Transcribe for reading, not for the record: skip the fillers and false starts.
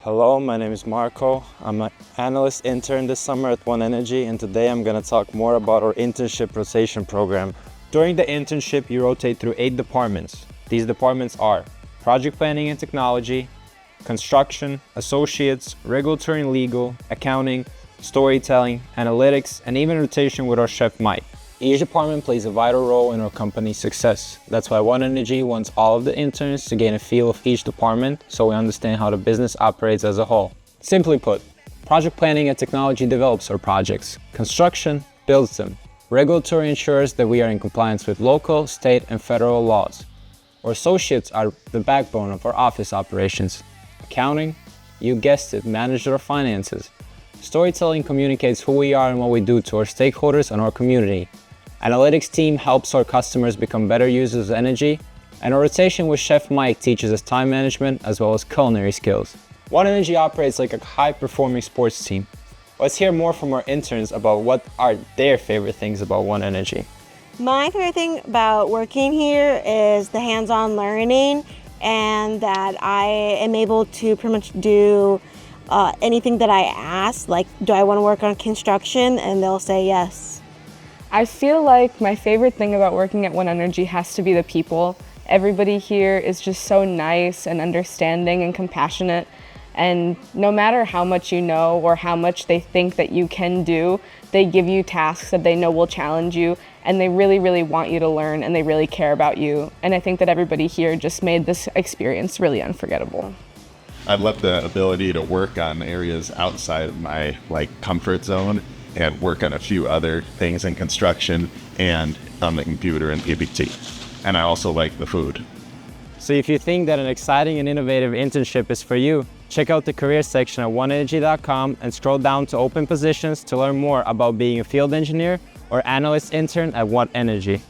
Hello, my name is Marco. I'm an analyst intern this summer at One Energy, and today I'm going to talk more about our internship rotation program. During the internship, you rotate through 8 departments. These departments are project planning and technology, construction, associates, regulatory and legal, accounting, storytelling, analytics, and even rotation with our chef Mike. Each department plays a vital role in our company's success. That's why One Energy wants all of the interns to gain a feel of each department so we understand how the business operates as a whole. Simply put, project planning and technology develops our projects. Construction builds them. Regulatory ensures that we are in compliance with local, state, and federal laws. Our associates are the backbone of our office operations. Accounting, you guessed it, manages our finances. Storytelling communicates who we are and what we do to our stakeholders and our community. Analytics team helps our customers become better users of energy, and our rotation with Chef Mike teaches us time management as well as culinary skills. One Energy operates like a high-performing sports team. Let's hear more from our interns about what are their favorite things about One Energy. My favorite thing about working here is the hands-on learning and that I am able to pretty much do anything that I ask, like do I want to work on construction, and they'll say yes. I feel like my favorite thing about working at One Energy has to be the people. Everybody here is just so nice and understanding and compassionate, and no matter how much you know or how much they think that you can do, they give you tasks that they know will challenge you, and they really, really want you to learn, and they really care about you. And I think that everybody here just made this experience really unforgettable. I love the ability to work on areas outside of my comfort zone and work on a few other things in construction and on the computer and PPT. And I also like the food. So if you think that an exciting and innovative internship is for you, check out the career section at oneenergy.com and scroll down to open positions to learn more about being a field engineer or analyst intern at One Energy.